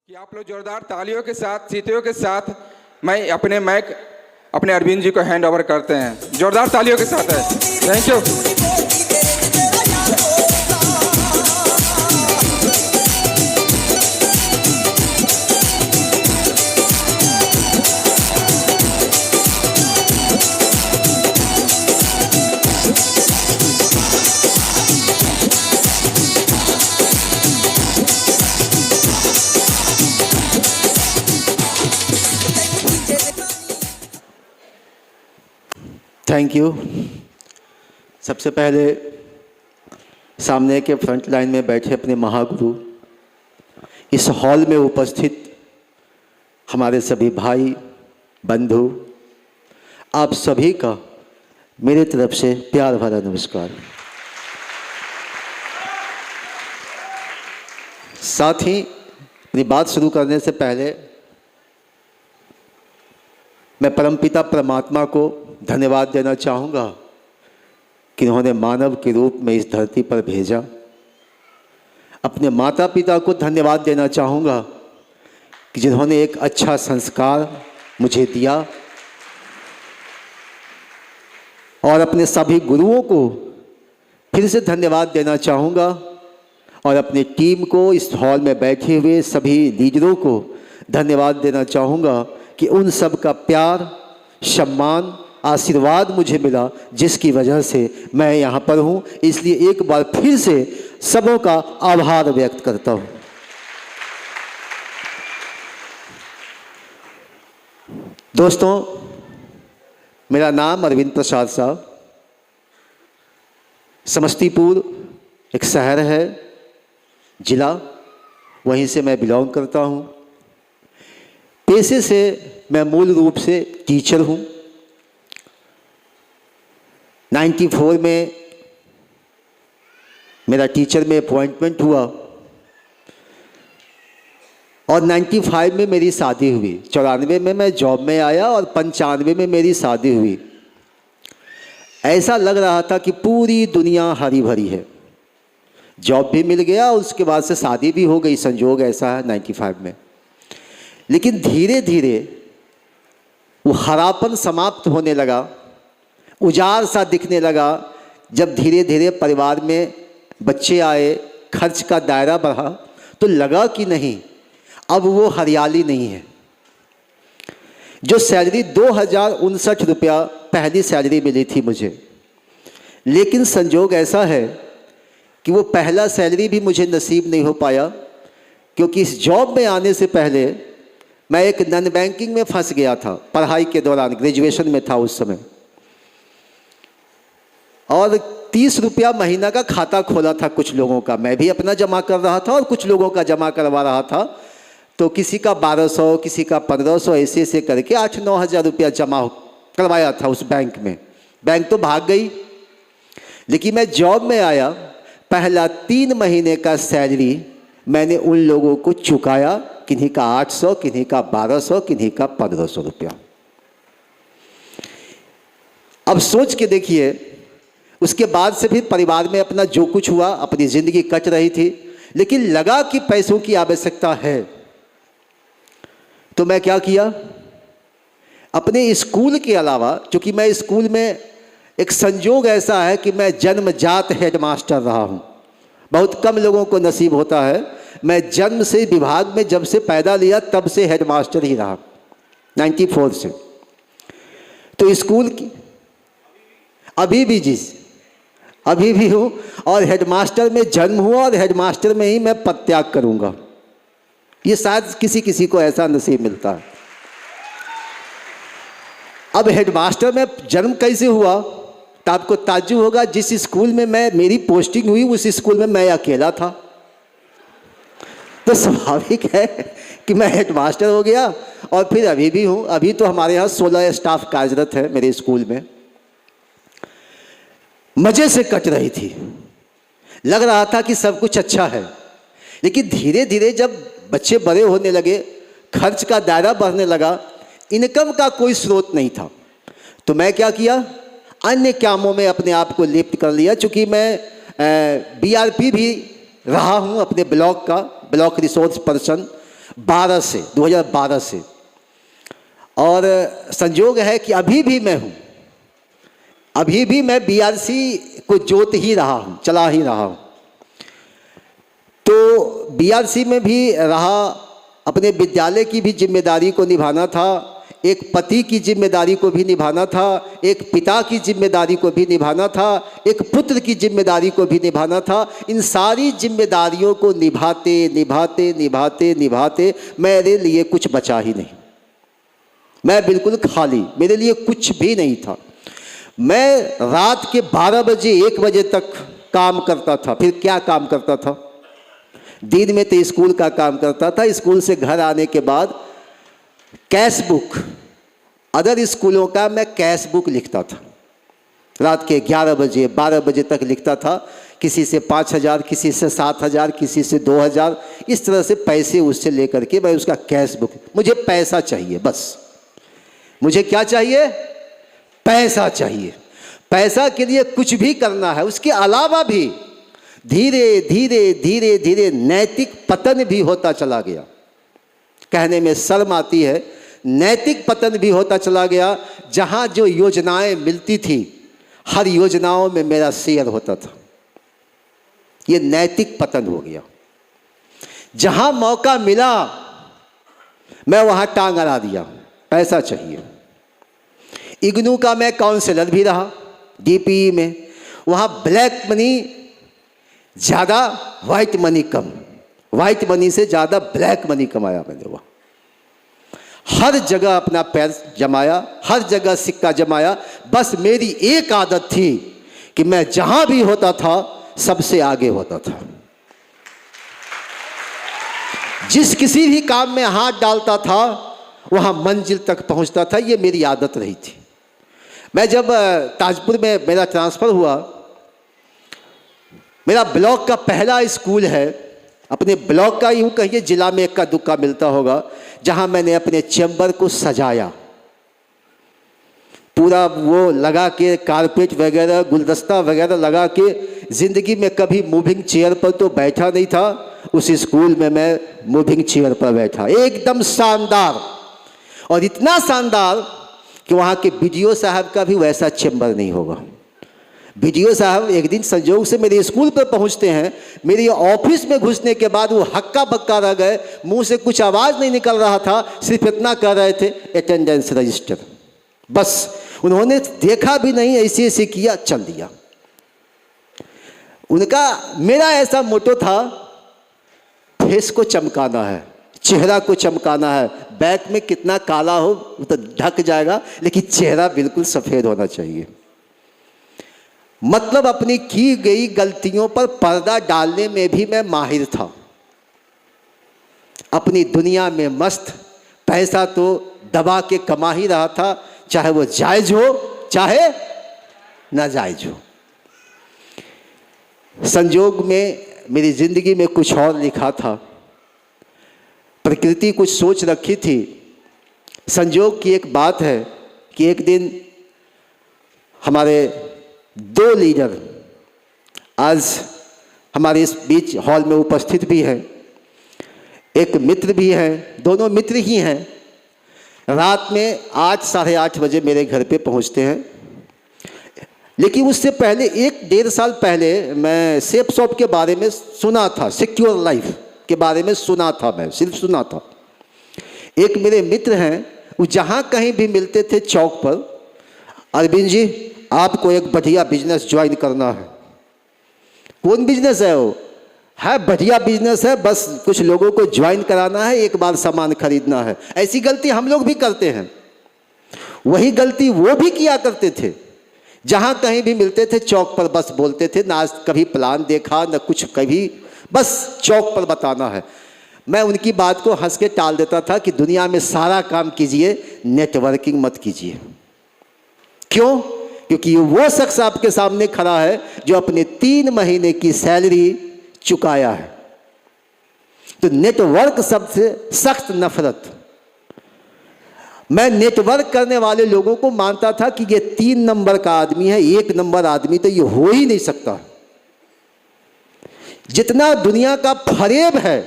कि आप लोग जोरदार तालियों के साथ, सीटियों के साथ मैं अपने माइक अपने अरविंद जी को हैंड ओवर करते हैं। जोरदार तालियों के साथ है। Thank you. Thank you. सबसे पहले सामने के फ्रंट लाइन में बैठे अपने महागुरु, इस हॉल में उपस्थित हमारे सभी भाई बंधु, आप सभी का मेरे तरफ से प्यार भरा नमस्कार। साथ ही अपनी बात शुरू करने से पहले मैं परमपिता परमात्मा को धन्यवाद देना चाहूँगा कि उन्होंने मानव के रूप में इस धरती पर भेजा। अपने माता पिता को धन्यवाद देना चाहूँगा कि जिन्होंने एक अच्छा संस्कार मुझे दिया, और अपने सभी गुरुओं को फिर से धन्यवाद देना चाहूँगा, और अपने टीम को, इस हॉल में बैठे हुए सभी लीडरों को धन्यवाद देना चाहूँगा कि उन सब का प्यार, सम्मान, आशीर्वाद मुझे मिला, जिसकी वजह से मैं यहाँ पर हूँ। इसलिए एक बार फिर से सबों का आभार व्यक्त करता हूँ। दोस्तों, मेरा नाम अरविंद प्रसाद साहब, समस्तीपुर एक शहर है, जिला, वहीं से मैं बिलोंग करता हूँ। पेशे से मैं मूल रूप से टीचर हूँ। 94 में मेरा टीचर में अपॉइंटमेंट हुआ और 95 में मेरी शादी हुई। 94 में मैं जॉब में आया और 95 में मेरी शादी हुई। ऐसा लग रहा था कि पूरी दुनिया हरी भरी है। जॉब भी मिल गया, उसके बाद से शादी भी हो गई, संजोग ऐसा है 95 में। लेकिन धीरे धीरे वो हरापन समाप्त होने लगा, उजाड़ सा दिखने लगा। जब धीरे धीरे परिवार में बच्चे आए, खर्च का दायरा बढ़ा, तो लगा कि नहीं, अब वो हरियाली नहीं है। जो सैलरी 2059 रुपया पहली सैलरी मिली थी मुझे, लेकिन संजोग ऐसा है कि वो पहला सैलरी भी मुझे नसीब नहीं हो पाया, क्योंकि इस जॉब में आने से पहले मैं एक नॉन बैंकिंग में फंस गया था। पढ़ाई के दौरान, ग्रेजुएशन में था उस समय, और 30 रुपया महीना का खाता खोला था कुछ लोगों का। मैं भी अपना जमा कर रहा था और कुछ लोगों का जमा करवा रहा था। तो किसी का 1200, किसी का 1500, ऐसे ऐसे करके 8-9 हज़ार रुपया जमा करवाया था उस बैंक में। बैंक तो भाग गई, लेकिन मैं जॉब में आया, पहला 3 महीने का सैलरी मैंने उन लोगों को चुकाया। किन्हीं का 800, किन्हीं का 1200, किन्हीं का 1500 रुपया। अब सोच के देखिए, उसके बाद से फिर परिवार में अपना जो कुछ हुआ, अपनी ज़िंदगी कट रही थी, लेकिन लगा कि पैसों की आवश्यकता है। तो मैं क्या किया, अपने स्कूल के अलावा, क्योंकि मैं स्कूल में, एक संजोग ऐसा है कि मैं जन्मजात हेडमास्टर रहा हूँ। बहुत कम लोगों को नसीब होता है। मैं जन्म से विभाग में जब से पैदा लिया तब से हेडमास्टर ही रहा, 94 से। तो स्कूल की अभी भी हूँ, और हेडमास्टर में जन्म हुआ और हेडमास्टर में ही मैं पदत्याग करूँगा। ये शायद किसी किसी को ऐसा नसीब मिलता है। अब हेडमास्टर में जन्म कैसे हुआ, तो आपको ताज्जुब होगा। जिस स्कूल में मेरी पोस्टिंग हुई, उस स्कूल में मैं अकेला था। तो स्वाभाविक है कि मैं हेडमास्टर हो गया, और फिर अभी भी हूँ। अभी तो हमारे यहाँ 16 स्टाफ कार्यरत है मेरे स्कूल में। मज़े से कट रही थी, लग रहा था कि सब कुछ अच्छा है। लेकिन धीरे धीरे जब बच्चे बड़े होने लगे, खर्च का दायरा बढ़ने लगा, इनकम का कोई स्रोत नहीं था। तो मैं क्या किया, अन्य कामों में अपने आप को लिप्त कर लिया। चूँकि मैं BRP भी रहा हूँ अपने ब्लॉक का, ब्लॉक रिसोर्स पर्सन, 2012 से। और संयोग है कि अभी भी मैं हूँ, अभी भी मैं बीआरसी को जोत ही रहा हूँ, चला ही रहा हूँ। तो बीआरसी में भी रहा, अपने विद्यालय की भी जिम्मेदारी को निभाना था, एक पति की जिम्मेदारी को भी निभाना था, एक पिता की जिम्मेदारी को भी निभाना था, एक पुत्र की जिम्मेदारी को भी निभाना था। इन सारी जिम्मेदारियों को निभाते निभाते निभाते निभाते मेरे लिए कुछ बचा ही नहीं। मैं बिल्कुल खाली, मेरे लिए कुछ भी नहीं था। मैं रात के 12 बजे 1 बजे तक काम करता था। फिर क्या काम करता था? दिन में तो स्कूल का काम करता था। स्कूल से घर आने के बाद कैश बुक, अदर स्कूलों का मैं कैश बुक लिखता था। रात के 11 बजे 12 बजे तक लिखता था। किसी से 5,000, किसी से 7,000, किसी से 2,000, इस तरह से पैसे उससे लेकर के मैं उसका कैश बुक। मुझे पैसा चाहिए, बस मुझे क्या चाहिए? पैसा चाहिए। पैसा के लिए कुछ भी करना है। उसके अलावा भी धीरे धीरे धीरे धीरे नैतिक पतन भी होता चला गया। कहने में शर्म आती है, नैतिक पतन भी होता चला गया। जहाँ जो योजनाएं मिलती थी, हर योजनाओं में मेरा शेयर होता था। ये नैतिक पतन हो गया। जहाँ मौका मिला मैं वहाँ टांग अड़ा दिया। पैसा चाहिए। इग्नू का मैं काउंसलर भी रहा, डीपीई में। वहाँ ब्लैक मनी ज़्यादा, वाइट मनी कम। वाइट मनी से ज़्यादा ब्लैक मनी कमाया मैंने वहाँ। हर जगह अपना पैर जमाया, हर जगह सिक्का जमाया। बस मेरी एक आदत थी कि मैं जहाँ भी होता था सबसे आगे होता था। जिस किसी भी काम में हाथ डालता था वहाँ मंजिल तक पहुँचता था। ये मेरी आदत रही थी। मैं जब ताजपुर में मेरा ट्रांसफ़र हुआ, मेरा ब्लॉक का पहला स्कूल है, अपने ब्लॉक का यूँ कहिए जिला में इक्का दुक्का मिलता होगा, जहाँ मैंने अपने चैम्बर को सजाया, पूरा वो लगा के कारपेट वगैरह गुलदस्ता वगैरह लगा के। ज़िंदगी में कभी मूविंग चेयर पर तो बैठा नहीं था। उस स्कूल में मैं मूविंग चेयर पर बैठा, एकदम शानदार। और इतना शानदार कि वहाँ के बीडीओ साहब का भी वैसा चैम्बर नहीं होगा। बीडीओ साहब एक दिन संजोग से मेरे स्कूल पर पहुँचते हैं। मेरी ऑफिस में घुसने के बाद वो हक्का बक्का रह गए। मुंह से कुछ आवाज़ नहीं निकल रहा था, सिर्फ इतना कह रहे थे, अटेंडेंस रजिस्टर। बस उन्होंने देखा भी नहीं, ऐसे ऐसे किया, चल दिया। उनका मेरा ऐसा मोटो था, फेस को चमकाना है, चेहरा को चमकाना है। बैक में कितना काला हो वो तो ढक जाएगा, लेकिन चेहरा बिल्कुल सफ़ेद होना चाहिए। मतलब अपनी की गई गलतियों पर पर्दा डालने में भी मैं माहिर था। अपनी दुनिया में मस्त, पैसा तो दबा के कमा ही रहा था, चाहे वो जायज़ हो चाहे नाजायज़ हो। संजोग में मेरी ज़िंदगी में कुछ और लिखा था, प्रकृति कुछ सोच रखी थी। संजोग की एक बात है कि एक दिन हमारे 2 लीडर आज हमारे इस बीच हॉल में उपस्थित भी हैं, एक मित्र भी हैं, दोनों मित्र ही हैं। रात में 8 साढ़े 8 बजे मेरे घर पे पहुंचते हैं। लेकिन उससे पहले 1-1.5 साल पहले मैं सेफ शॉप के बारे में सुना था, सिक्योर लाइफ के बारे में सुना था, मैं सिर्फ सुना था। एक मेरे मित्र हैं, वो जहाँ कहीं भी मिलते थे चौक पर, अरविंद जी आपको एक बढ़िया बिजनेस ज्वाइन करना है। कौन बिजनेस है वो? है बढ़िया बिजनेस है, बस कुछ लोगों को ज्वाइन कराना है, एक बार सामान खरीदना है। ऐसी गलती हम लोग भी करते हैं, वही गलती वो भी किया करते थे। जहाँ कहीं भी मिलते थे चौक पर बस बोलते थे, ना कभी प्लान देखा ना कुछ, कभी बस चौक पर बताना है। मैं उनकी बात को हंस के टाल देता था कि दुनिया में सारा काम कीजिए, नेटवर्किंग मत कीजिए। क्यों? क्योंकि वो शख्स आपके सामने खड़ा है जो अपने 3 महीने की सैलरी चुकाया है। तो नेटवर्क सबसे सख्त नफरत। मैं नेटवर्क करने वाले लोगों को मानता था कि ये 3 नंबर का आदमी है, 1 नंबर आदमी तो ये हो ही नहीं सकता। जितना दुनिया का फरेब है